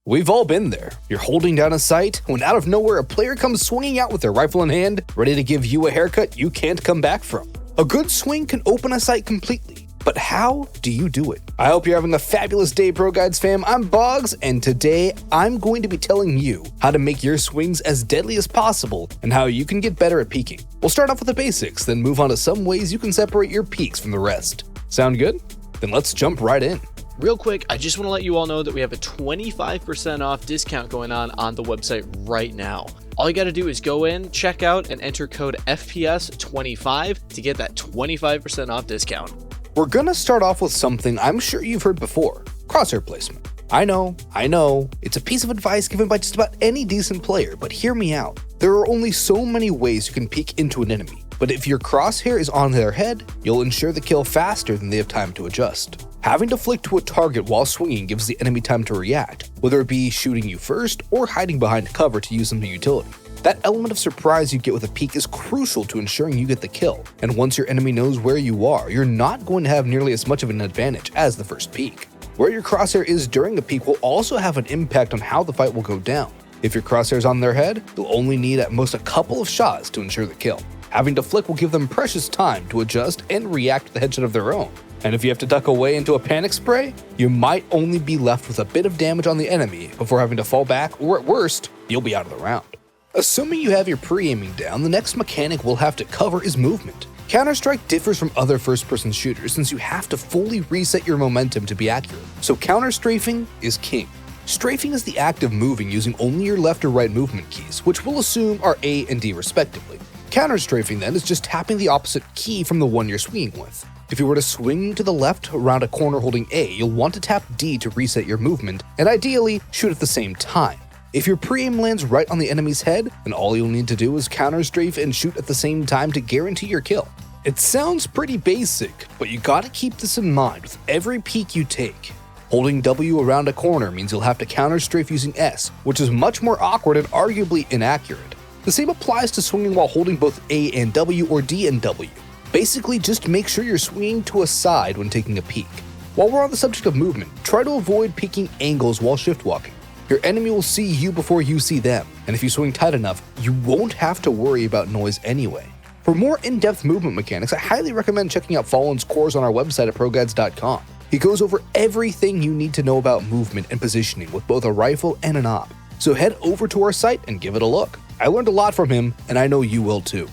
We've all been there. You're holding down a sight when out of nowhere a player comes swinging out with their rifle in hand, ready to give you a haircut you can't come back from. A good swing can open a sight completely, but how do you do it? I hope you're having a fabulous day, ProGuides fam. I'm Boggs, and today I'm going to be telling you how to make your swings as deadly as possible and how you can get better at peeking. We'll start off with the basics, then move on to some ways you can separate your peeks from the rest. Sound good? Then let's jump right in. Real quick, I just want to let you all know that we have a 25% off discount going on the website right now. All you got to do is go in, check out, and enter code FPS25 to get that 25% off discount. We're gonna start off with something I'm sure you've heard before, crosshair placement. I know, it's a piece of advice given by just about any decent player, but hear me out. There are only so many ways you can peek into an enemy, but if your crosshair is on their head, you'll ensure the kill faster than they have time to adjust. Having to flick to a target while swinging gives the enemy time to react, whether it be shooting you first or hiding behind cover to use some utility. That element of surprise you get with a peek is crucial to ensuring you get the kill, and once your enemy knows where you are, you're not going to have nearly as much of an advantage as the first peek. Where your crosshair is during a peek will also have an impact on how the fight will go down. If your crosshair is on their head, you'll only need at most a couple of shots to ensure the kill. Having to flick will give them precious time to adjust and react to the headshot of their own. And if you have to duck away into a panic spray, you might only be left with a bit of damage on the enemy before having to fall back, or at worst, you'll be out of the round. Assuming you have your pre-aiming down, the next mechanic we'll have to cover is movement. Counter-Strike differs from other first-person shooters since you have to fully reset your momentum to be accurate, so counter-strafing is king. Strafing is the act of moving using only your left or right movement keys, which we'll assume are A and D respectively. Counter-strafing then is just tapping the opposite key from the one you're swinging with. If you were to swing to the left around a corner holding A, you'll want to tap D to reset your movement, and ideally shoot at the same time. If your pre-aim lands right on the enemy's head, then all you'll need to do is counter-strafe and shoot at the same time to guarantee your kill. It sounds pretty basic, but you gotta keep this in mind with every peek you take. Holding W around a corner means you'll have to counter-strafe using S, which is much more awkward and arguably inaccurate. The same applies to swinging while holding both A and W or D and W. Basically, just make sure you're swinging to a side when taking a peek. While we're on the subject of movement, try to avoid peeking angles while shift walking. Your enemy will see you before you see them, and if you swing tight enough, you won't have to worry about noise anyway. For more in-depth movement mechanics, I highly recommend checking out Fallen's course on our website at ProGuides.com. He goes over everything you need to know about movement and positioning with both a rifle and an op. So head over to our site and give it a look. I learned a lot from him, and I know you will too.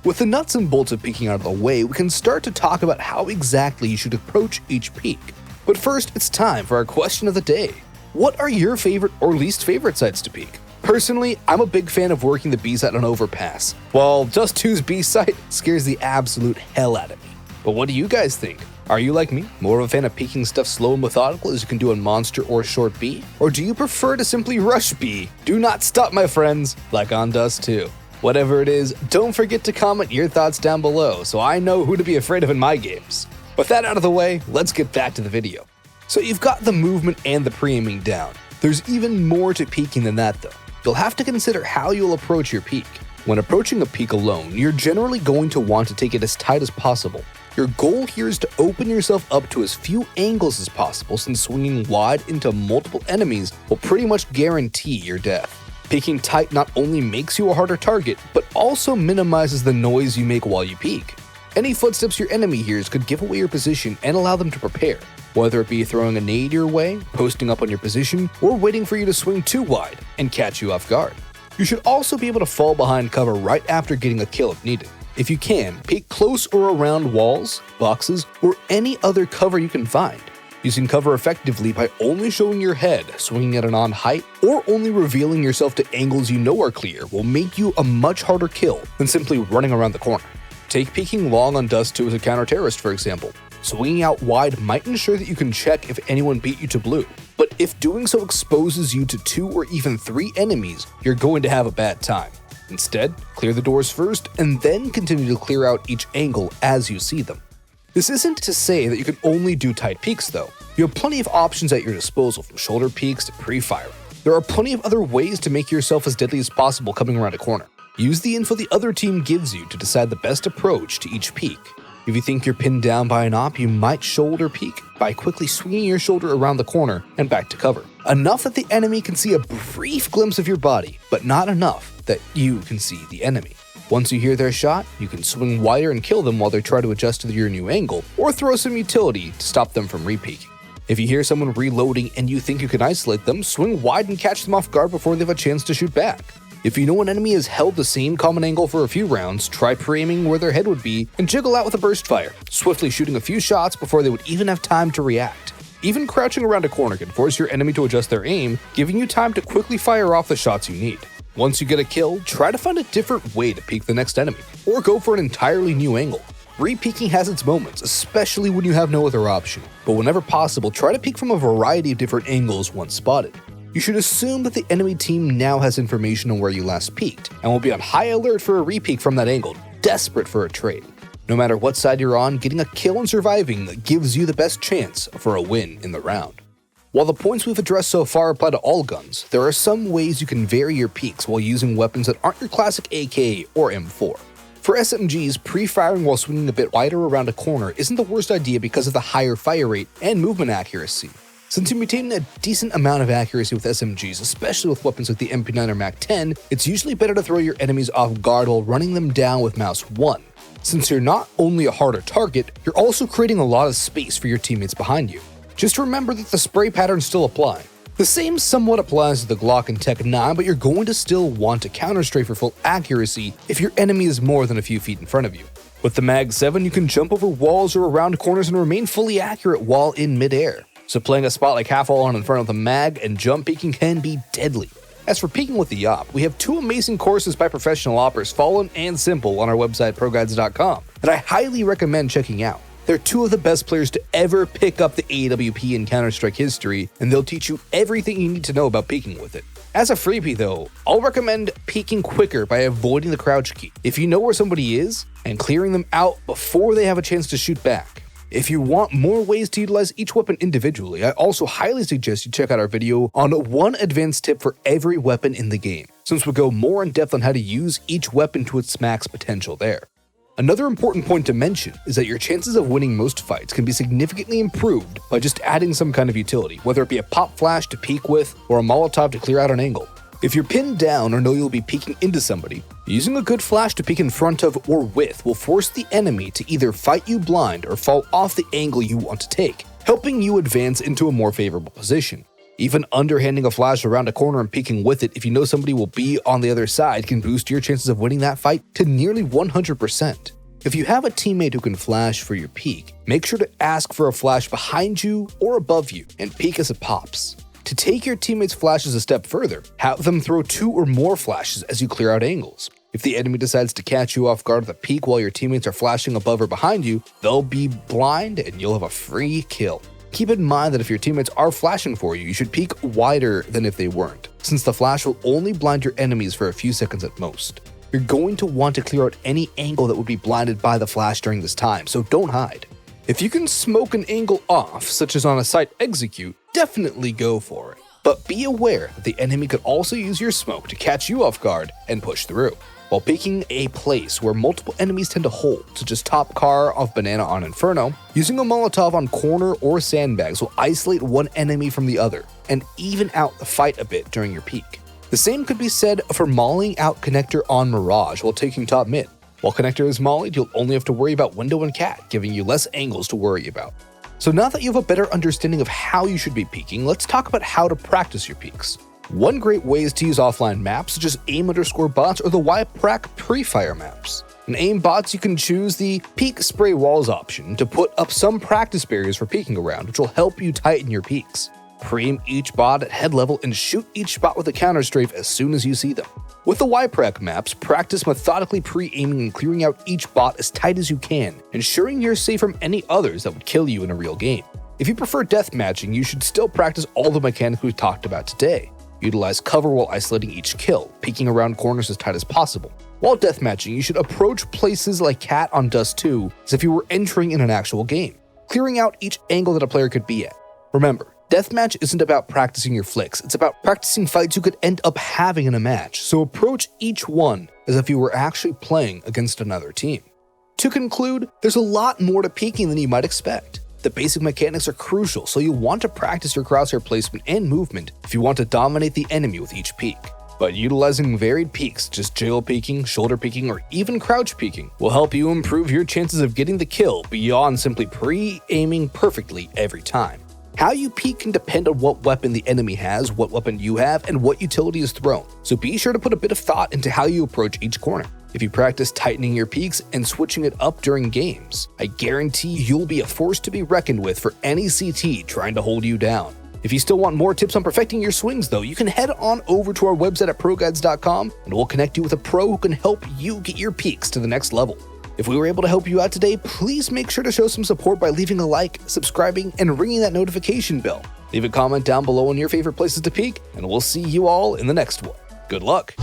With the nuts and bolts of peeking out of the way, we can start to talk about how exactly you should approach each peek. But first, it's time for our question of the day. What are your favorite or least favorite sites to peek? Personally, I'm a big fan of working the B site on overpass, while Just 2's B site scares the absolute hell out of me. But what do you guys think? Are you like me, more of a fan of peeking stuff slow and methodical as you can do on Monster or Short B? Or do you prefer to simply rush B? Do not stop, my friends, like on Dust 2. Whatever it is, don't forget to comment your thoughts down below so I know who to be afraid of in my games. With that out of the way, let's get back to the video. So you've got the movement and the pre-aiming down. There's even more to peeking than that though. You'll have to consider how you'll approach your peek. When approaching a peek alone, you're generally going to want to take it as tight as possible. Your goal here is to open yourself up to as few angles as possible since swinging wide into multiple enemies will pretty much guarantee your death. Peeking tight not only makes you a harder target, but also minimizes the noise you make while you peek. Any footsteps your enemy hears could give away your position and allow them to prepare, whether it be throwing a nade your way, posting up on your position, or waiting for you to swing too wide and catch you off guard. You should also be able to fall behind cover right after getting a kill if needed. If you can, peek close or around walls, boxes, or any other cover you can find. Using cover effectively by only showing your head, swinging at an odd height, or only revealing yourself to angles you know are clear will make you a much harder kill than simply running around the corner. Take peeking long on Dust 2 as a counter-terrorist, for example. Swinging out wide might ensure that you can check if anyone beat you to blue, but if doing so exposes you to 2 or even 3 enemies, you're going to have a bad time. Instead, clear the doors first and then continue to clear out each angle as you see them. This isn't to say that you can only do tight peeks though. You have plenty of options at your disposal, from shoulder peeks to pre-firing. There are plenty of other ways to make yourself as deadly as possible coming around a corner. Use the info the other team gives you to decide the best approach to each peek. If you think you're pinned down by an op, you might shoulder peek by quickly swinging your shoulder around the corner and back to cover. Enough that the enemy can see a brief glimpse of your body, but not enough that you can see the enemy. Once you hear their shot, you can swing wider and kill them while they try to adjust to your new angle, or throw some utility to stop them from re-peeking. If you hear someone reloading and you think you can isolate them, swing wide and catch them off guard before they have a chance to shoot back. If you know an enemy has held the same common angle for a few rounds, try pre-aiming where their head would be and jiggle out with a burst fire, swiftly shooting a few shots before they would even have time to react. Even crouching around a corner can force your enemy to adjust their aim, giving you time to quickly fire off the shots you need. Once you get a kill, try to find a different way to peek the next enemy, or go for an entirely new angle. Re-peeking has its moments, especially when you have no other option, but whenever possible, try to peek from a variety of different angles once spotted. You should assume that the enemy team now has information on where you last peeked, and will be on high alert for a re-peek from that angle, desperate for a trade. No matter what side you're on, getting a kill and surviving gives you the best chance for a win in the round. While the points we've addressed so far apply to all guns, there are some ways you can vary your peeks while using weapons that aren't your classic AK or M4. For SMGs, pre-firing while swinging a bit wider around a corner isn't the worst idea because of the higher fire rate and movement accuracy. Since you maintain a decent amount of accuracy with SMGs, especially with weapons like the MP9 or MAC-10, it's usually better to throw your enemies off guard while running them down with mouse 1. Since you're not only a harder target, you're also creating a lot of space for your teammates behind you. Just remember that the spray patterns still apply. The same somewhat applies to the Glock and Tech 9, but you're going to still want to counter-strafe for full accuracy if your enemy is more than a few feet in front of you. With the Mag 7, you can jump over walls or around corners and remain fully accurate while in midair. So playing a spot like half all on in front of the Mag and jump peeking can be deadly. As for peeking with the op, we have 2 amazing courses by professional oppers, Fallen and Simple, on our website ProGuides.com, that I highly recommend checking out. They're 2 of the best players to ever pick up the AWP in Counter-Strike history, and they'll teach you everything you need to know about peeking with it. As a freebie though, I'll recommend peeking quicker by avoiding the crouch key, if you know where somebody is, and clearing them out before they have a chance to shoot back. If you want more ways to utilize each weapon individually, I also highly suggest you check out our video on 1 advanced tip for every weapon in the game, since we go more in depth on how to use each weapon to its max potential there. Another important point to mention is that your chances of winning most fights can be significantly improved by just adding some kind of utility, whether it be a pop flash to peek with or a Molotov to clear out an angle. If you're pinned down or know you'll be peeking into somebody, using a good flash to peek in front of or with will force the enemy to either fight you blind or fall off the angle you want to take, helping you advance into a more favorable position. Even underhanding a flash around a corner and peeking with it if you know somebody will be on the other side can boost your chances of winning that fight to nearly 100%. If you have a teammate who can flash for your peek, make sure to ask for a flash behind you or above you and peek as it pops. To take your teammates' flashes a step further, have them throw 2 or more flashes as you clear out angles. If the enemy decides to catch you off guard with a peek while your teammates are flashing above or behind you, they'll be blind and you'll have a free kill. Keep in mind that if your teammates are flashing for you, you should peek wider than if they weren't, since the flash will only blind your enemies for a few seconds at most. You're going to want to clear out any angle that would be blinded by the flash during this time, so don't hide. If you can smoke an angle off, such as on a site execute, definitely go for it. But be aware that the enemy could also use your smoke to catch you off guard and push through. While picking a place where multiple enemies tend to hold, such as top car of Banana on Inferno, using a Molotov on corner or sandbags will isolate one enemy from the other, and even out the fight a bit during your peek. The same could be said for mauling out Connector on Mirage while taking top mid. While Connector is mollied, you'll only have to worry about Window and Cat, giving you less angles to worry about. So now that you have a better understanding of how you should be peeking, let's talk about how to practice your peeks. One great way is to use offline maps such as aim_bots or the YPRAC pre-fire maps. In aim bots, you can choose the peek spray walls option to put up some practice barriers for peeking around, which will help you tighten your peeks. Pre-aim each bot at head level and shoot each spot with a counter strafe as soon as you see them. With the YPRAC maps, practice methodically pre-aiming and clearing out each bot as tight as you can, ensuring you're safe from any others that would kill you in a real game. If you prefer deathmatching, you should still practice all the mechanics we've talked about today. Utilize cover while isolating each kill, peeking around corners as tight as possible. While deathmatching, you should approach places like Cat on Dust 2 as if you were entering in an actual game, clearing out each angle that a player could be at. Remember, deathmatch isn't about practicing your flicks, it's about practicing fights you could end up having in a match, so approach each one as if you were actually playing against another team. To conclude, there's a lot more to peeking than you might expect. The basic mechanics are crucial, so you'll want to practice your crosshair placement and movement if you want to dominate the enemy with each peek. But utilizing varied peeks, just jail peeking, shoulder peeking, or even crouch peeking, will help you improve your chances of getting the kill beyond simply pre-aiming perfectly every time. How you peek can depend on what weapon the enemy has, what weapon you have, and what utility is thrown, so be sure to put a bit of thought into how you approach each corner. If you practice tightening your peeks and switching it up during games, I guarantee you'll be a force to be reckoned with for any CT trying to hold you down. If you still want more tips on perfecting your swings though, you can head on over to our website at ProGuides.com and we'll connect you with a pro who can help you get your peeks to the next level. If we were able to help you out today, please make sure to show some support by leaving a like, subscribing, and ringing that notification bell. Leave a comment down below on your favorite places to peek, and we'll see you all in the next one. Good luck!